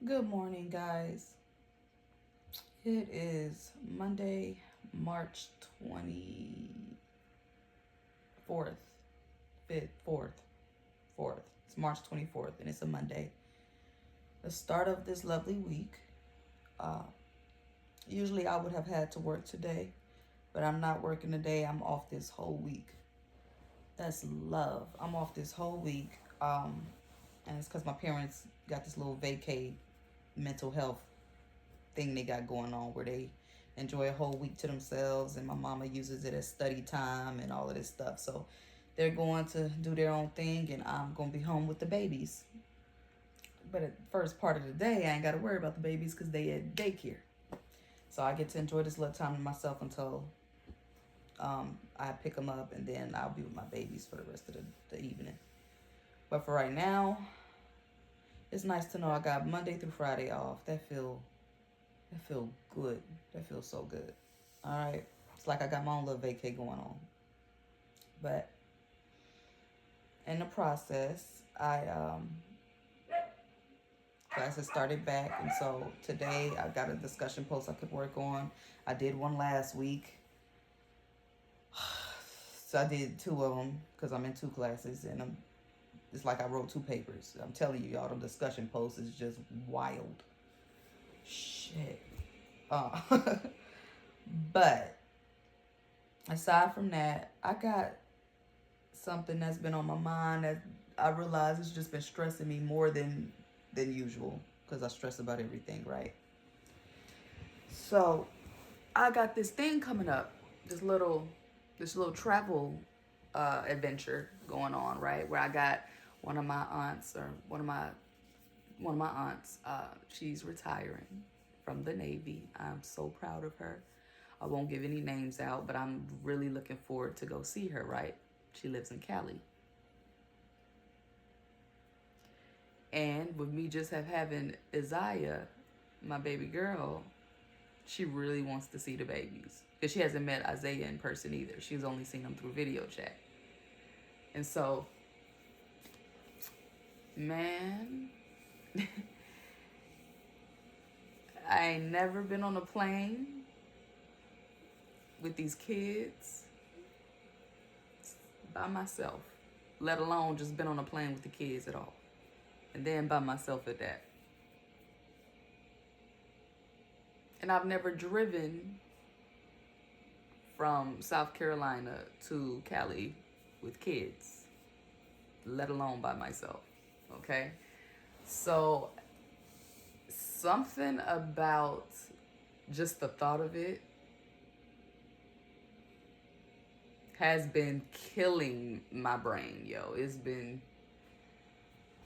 Good morning, guys. It is Monday, March 24th, 5th, 4th, 4th. It's March 24th, and it's a Monday. The start of this lovely week. Uh, Usually, I would have had to work today, but I'm not working today. I'm off this whole week. That's love. I'm off this whole week. And it's because my parents got this little vacay mental health thing they got going on where they enjoy a whole week to themselves, and my mama uses it as study time and all of this stuff. So they're going to do their own thing, and I'm going to be home with the babies. But at the first part of the day, I ain't got to worry about the babies because they at daycare. So I get to enjoy this little time to myself until I pick them up, and then I'll be with my babies for the rest of the evening. But for right now, it's nice to know I got Monday through Friday off. That feel good. That feels so good. All right. It's like I got my own little vacay going on. But in the process, I classes started back, and so today I got a discussion post I could work on. I did one last week. So I did two of them because I'm in two classes, and it's like I wrote two papers. I'm telling you, y'all, the discussion post is just wild. Shit. Uh, but aside from that, I got something that's been on my mind that I realize it's just been stressing me more than usual because I stress about everything, right? So I got this thing coming up, this little travel adventure going on, right? Where I got one of my aunts or one of my aunts. She's retiring from the Navy. I'm so proud of her. I won't give any names out, but I'm really looking forward to go see her, right? She lives in Cali. And with me just having Isaiah, my baby girl, she really wants to see the babies. Because she hasn't met Isaiah in person either. She's only seen him through video chat. And so, man, I ain't never been on a plane with these kids by myself, let alone just been on a plane with the kids at all. And then by myself at that. And I've never driven from South Carolina to Cali with kids, let alone by myself. Okay? So, something about just the thought of it has been killing my brain, yo. It's been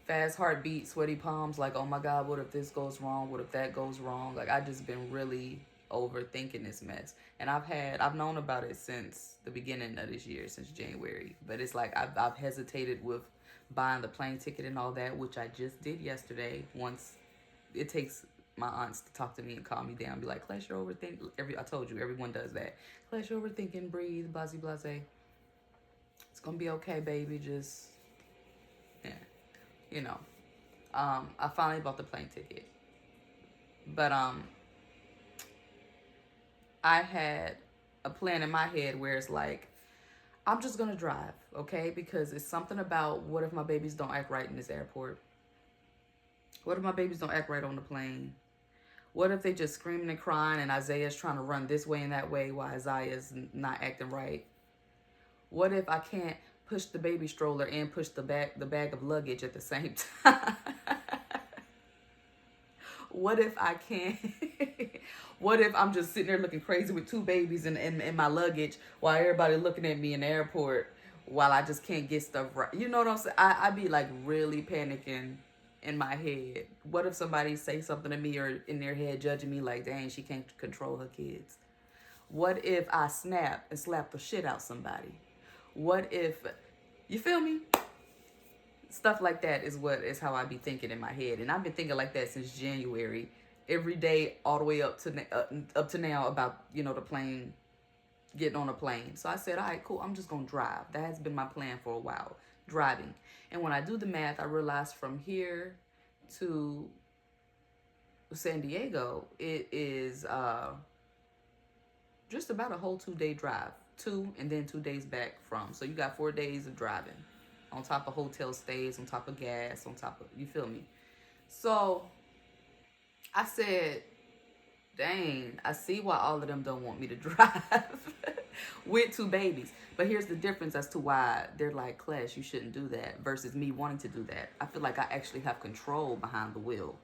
fast heartbeat, sweaty palms, like, oh my God, what if this goes wrong? What if that goes wrong? Like, I just been really overthinking this mess. And I've known about it since the beginning of this year, since January. But it's like I've hesitated with buying the plane ticket and all that, which I just did yesterday. Once it takes my aunts to talk to me and calm me down, be like, Clash, you're overthinking. I told you, everyone does that. Clash, you're overthinking, breathe, blase, blase. It's gonna be okay, baby. Just, yeah, you know. I finally bought the plane ticket, but I had a plan in my head where it's like, I'm just gonna drive, okay? Because it's something about what if my babies don't act right in this airport? What if my babies don't act right on the plane? What if they just screaming and crying and Isaiah's trying to run this way and that way while Isaiah's not acting right? What if I can't push the baby stroller and push the bag of luggage at the same time? What if I can't? What if I'm just sitting there looking crazy with two babies in my luggage while everybody looking at me in the airport while I just can't get stuff right? You know what I'm saying? I be like really panicking in my head. What if somebody say something to me or in their head judging me like, dang, she can't control her kids? What if I snap and slap the shit out somebody? What if, you feel me? Stuff like that is how I be thinking in my head, and I've been thinking like that since January, every day, all the way up to now about the plane, getting on a plane. So I said, all right, cool. I'm just gonna drive. That has been my plan for a while, driving. And when I do the math, I realize from here to San Diego, it is just about a whole 2 day drive. 2 and then 2 days back from. So you got 4 days of driving. On top of hotel stays, on top of gas, on top of, you feel me? So I said, dang, I see why all of them don't want me to drive with 2 babies. But here's the difference as to why they're like, Clash, you shouldn't do that versus me wanting to do that. I feel like I actually have control behind the wheel.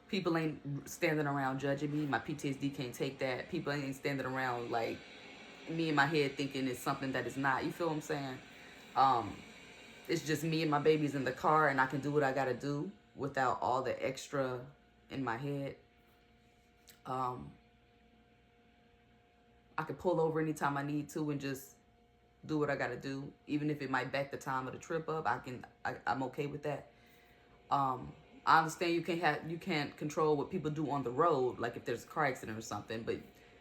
People ain't standing around judging me. My PTSD can't take that. People ain't standing around like me in my head thinking it's something that is not. You feel what I'm saying? Um, it's just me and my babies in the car, and I can do what I gotta do without all the extra in my head. Um, I can pull over anytime I need to and just do what I gotta do, even if it might back the time of the trip up. I'm okay with that. Um, I understand you can't control what people do on the road, like if there's a car accident or something, but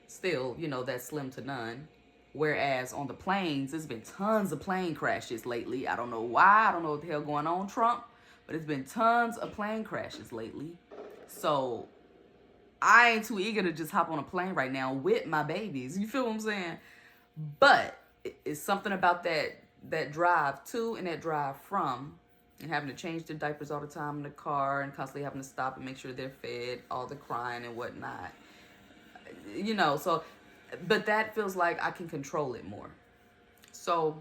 still, that's slim to none. Whereas on the planes, there's been tons of plane crashes lately. I don't know why. I don't know what the hell going on, Trump, but it's been tons of plane crashes lately. So I ain't too eager to just hop on a plane right now with my babies. You feel what I'm saying? But it's something about that drive to and that drive from, and having to change their diapers all the time in the car and constantly having to stop and make sure they're fed, all the crying and whatnot. So, but that feels like I can control it more. So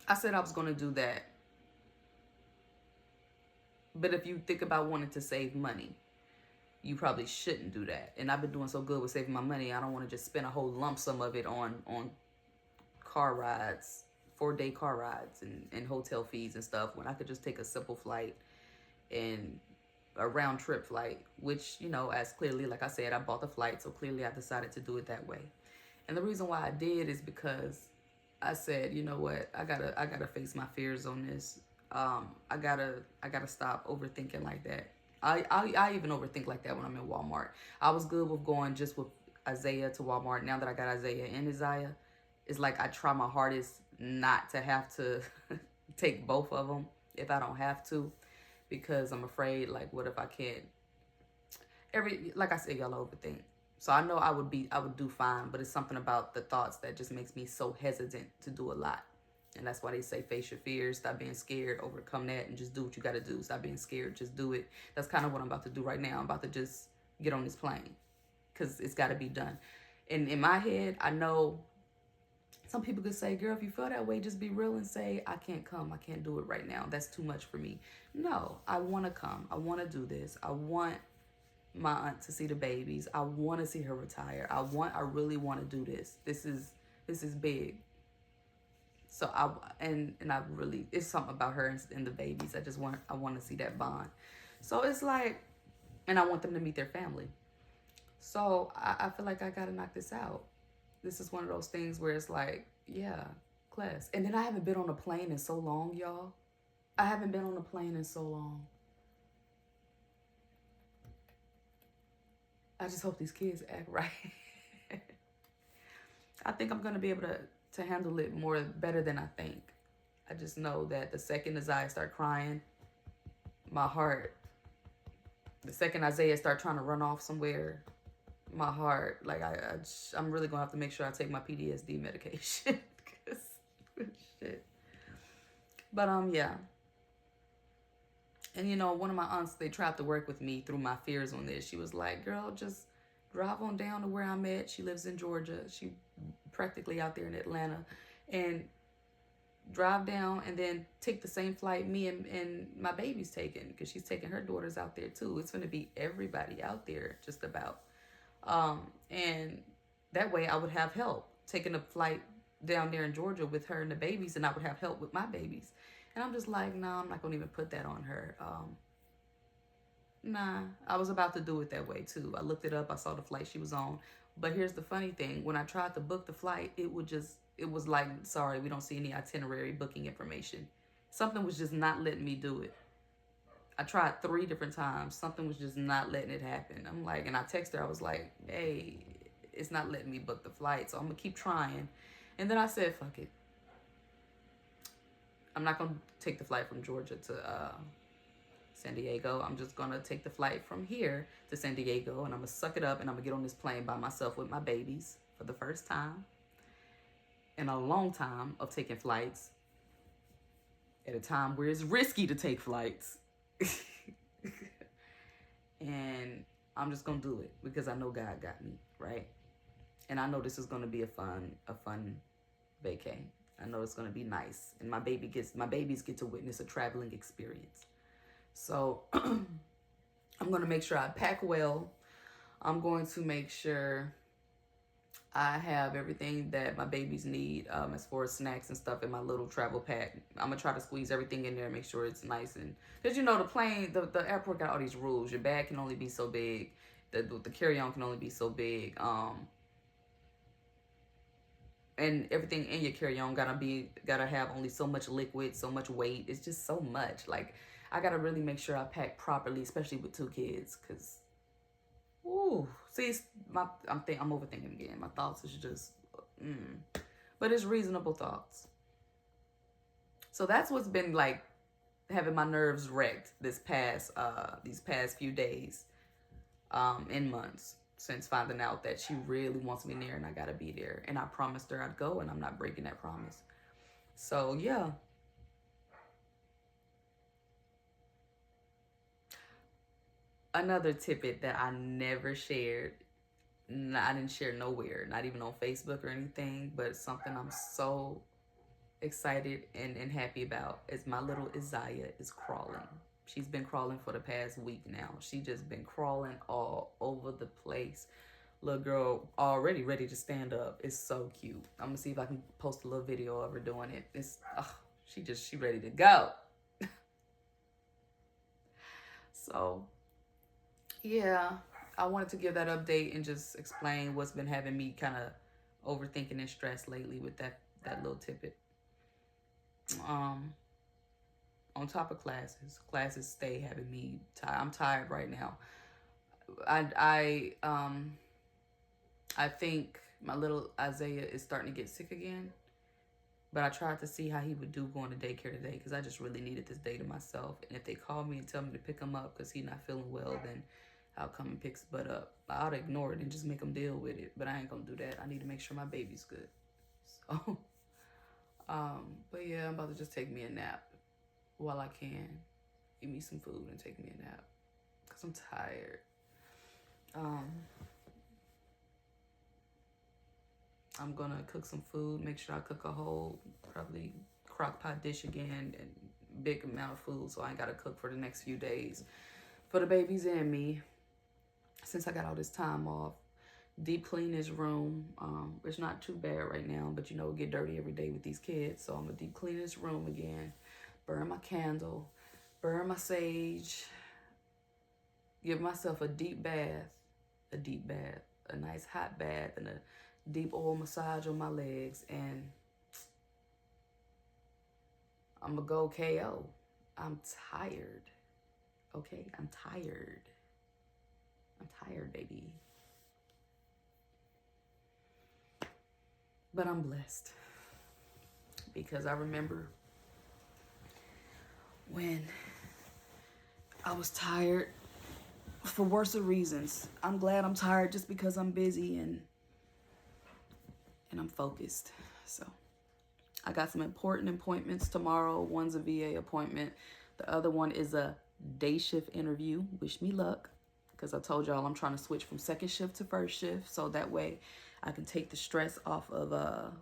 I said I was going to do that. But if you think about wanting to save money, you probably shouldn't do that. And I've been doing so good with saving my money, I don't want to just spend a whole lump sum of it on car rides, 4 day car rides and hotel fees and stuff, when I could just take a simple flight and a round trip flight, which, as clearly, like I said, I bought the flight, so clearly I decided to do it that way. And the reason why I did is because I said, you know what, I gotta face my fears on this. I gotta stop overthinking like that. I even overthink like that when I'm in Walmart. I was good with going just with Isaiah to Walmart. Now that I got Isaiah and Isaiah, it's like I try my hardest not to have to take both of them if I don't have to, because I'm afraid, like, what if I can't? Like I said, y'all overthink. So I know I would do fine, but it's something about the thoughts that just makes me so hesitant to do a lot. And that's why they say face your fears, stop being scared, overcome that, and just do what you got to do. Stop being scared, just do it. That's kind of what I'm about to do right now. I'm about to just get on this plane because it's got to be done. And in my head, I know some people could say, girl, if you feel that way, just be real and say, I can't come. I can't do it right now. That's too much for me. No, I want to come. I want to do this. I want my aunt to see the babies. I want to see her retire. I really want to do this. This is big. So I really, it's something about her and the babies. I want to see that bond. So it's like, and I want them to meet their family. So I feel like I got to knock this out. This is one of those things where it's like, yeah, class. And then I haven't been on a plane in so long, y'all. I haven't been on a plane in so long. I just hope these kids act right. I think I'm going to be able to handle it better than I think. I just know that the second Isaiah start crying, my heart, the second Isaiah start trying to run off somewhere, my heart, like I'm really going to have to make sure I take my PTSD medication. Shit. But yeah. And one of my aunts, they tried to work with me through my fears on this. She was like, girl, just drive on down to where I'm at. She lives in Georgia. She practically out there in Atlanta. And drive down and then take the same flight me and my baby's taking, because she's taking her daughters out there too. It's going to be everybody out there just about. And that way I would have help taking a flight down there in Georgia with her and the babies, and I would have help with my babies. And I'm just like, nah, I'm not going to even put that on her. Nah, I was about to do it that way too. I looked it up. I saw the flight she was on. But here's the funny thing. When I tried to book the flight, it was like, sorry, we don't see any itinerary booking information. Something was just not letting me do it. I tried 3 different times. Something was just not letting it happen. I'm like, and I texted her. I was like, hey, it's not letting me book the flight. So I'm going to keep trying. And then I said, fuck it. I'm not going to take the flight from Georgia to San Diego. I'm just gonna take the flight from here to San Diego, and I'm gonna suck it up, and I'm gonna get on this plane by myself with my babies for the first time in a long time of taking flights at a time where it's risky to take flights. And I'm just gonna do it because I know God got me, right? And I know this is gonna be a fun vacay. I know it's gonna be nice, and my babies get to witness a traveling experience. So I'm gonna make sure I pack well. I'm going to make sure I have everything that my babies need as far as snacks and stuff in my little travel pack. I'm gonna try to squeeze everything in there and make sure it's nice. And because you know the airport got all these rules. Your bag can only be so big. The carry-on can only be so big. And everything in your carry-on gotta have only so much liquid, so much weight. It's just so much. Like, I gotta really make sure I pack properly, especially with 2 kids, cause, ooh, see, I'm overthinking again. My thoughts is just, but it's reasonable thoughts. So that's what's been like having my nerves wrecked these past few days, and months. Since finding out that she really wants me there and I gotta be there. And I promised her I'd go, and I'm not breaking that promise. So, yeah. Another tidbit that I never shared, I didn't share nowhere, not even on Facebook or anything, but something I'm so excited and happy about is my little Isaiah is crawling. She's been crawling for the past week now. She just been crawling all over the place. Little girl already ready to stand up. It's so cute. I'm gonna see if I can post a little video of her doing it. It's she ready to go. So yeah, I wanted to give that update and just explain what's been having me kind of overthinking and stressed lately with that little tidbit. On top of classes stay having me tired. I'm tired right now. I think my little Isaiah is starting to get sick again, but I tried to see how he would do going to daycare today because I just really needed this day to myself. And if they call me and tell me to pick him up because he's not feeling well, then I'll come and pick his butt up. I ought to ignore it and just make him deal with it, but I ain't gonna do that. I need to make sure my baby's good. So, but yeah, I'm about to just take me a nap while I can. Eat me some food and take me a nap because I'm tired. I'm gonna cook some food, make sure I cook a whole probably crock pot dish again, and big amount of food so I ain't gotta cook for the next few days for the babies and me since I got all this time off. Deep clean this room. It's not too bad right now, but you know, it get dirty every day with these kids, so I'm gonna deep clean this room again, burn my candle, burn my sage, give myself a nice hot bath, and a deep oil massage on my legs, and I'm gonna go KO. I'm tired. Okay, I'm tired. I'm tired, baby. But I'm blessed because I remember when I was tired for worse of reasons. I'm glad I'm tired just because I'm busy and I'm focused. So I got some important appointments tomorrow. One's a VA appointment. The other one is a day shift interview. Wish me luck, because I told y'all I'm trying to switch from second shift to first shift, so that way I can take the stress off of the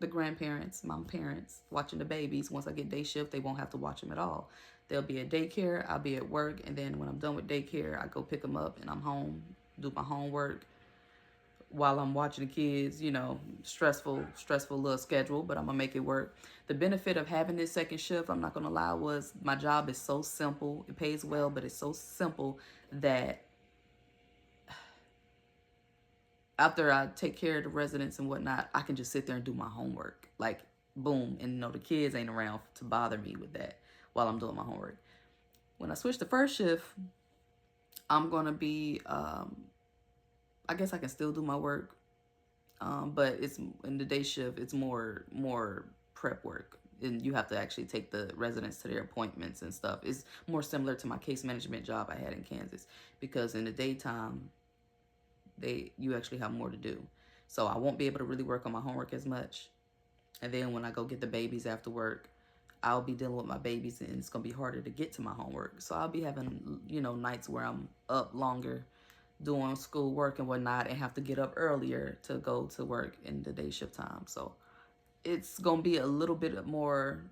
grandparents, my parents, watching the babies. Once I get day shift, they won't have to watch them at all. They'll be at daycare, I'll be at work, and then when I'm done with daycare, I go pick them up and I'm home, do my homework while I'm watching the kids. You know, stressful little schedule, but I'm gonna make it work. The benefit of having this second shift, I'm not gonna lie, was my job is so simple. It pays well, but it's so simple that after I take care of the residents and whatnot, I can just sit there and do my homework. Like, boom. And, you know, the kids ain't around to bother me with that while I'm doing my homework. When I switch to first shift, I'm going to be, I guess I can still do my work. But it's in the day shift, it's more prep work. and you have to actually take the residents to their appointments and stuff. It's more similar to my case management job I had in Kansas, because in the daytime, you actually have more to do. So I won't be able to really work on my homework as much. And then when I go get the babies after work, I'll be dealing with my babies, and it's going to be harder to get to my homework. So I'll be having, nights where I'm up longer doing school work and whatnot, and have to get up earlier to go to work in the day shift time. So it's going to be a little bit more,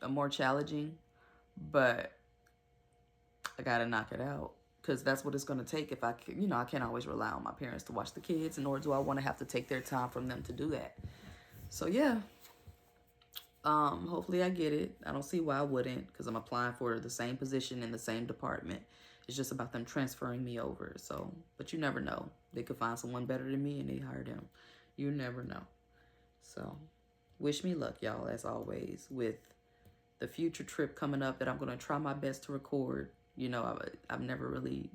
more challenging, but I got to knock it out. Because that's what it's going to take. If I can't always rely on my parents to watch the kids, nor do I want to have to take their time from them to do that. So yeah, hopefully I get it. I don't see why I wouldn't, because I'm applying for the same position in the same department. It's just about them transferring me over. So, but you never know. They could find someone better than me and they hire them. You never know. So, wish me luck, y'all, as always, with the future trip coming up that I'm going to try my best to record. I've never really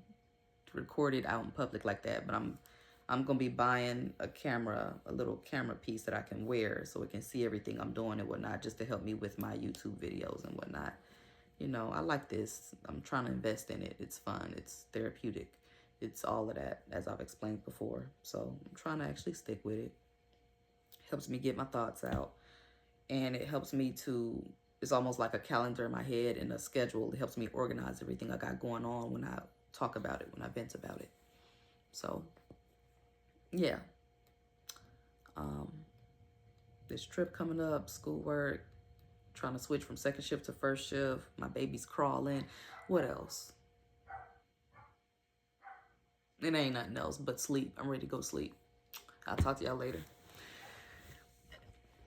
recorded out in public like that, but I'm going to be buying a little camera piece that I can wear so it can see everything I'm doing and whatnot, just to help me with my YouTube videos and whatnot. I like this. I'm trying to invest in it. It's fun. It's therapeutic. It's all of that, as I've explained before. So I'm trying to actually stick with it. Helps me get my thoughts out, and it helps me to, it's almost like a calendar in my head and a schedule. It helps me organize everything I got going on when I talk about it, when I vent about it. So, yeah. This trip coming up, schoolwork, trying to switch from second shift to first shift. My baby's crawling. What else? It ain't nothing else but sleep. I'm ready to go sleep. I'll talk to y'all later.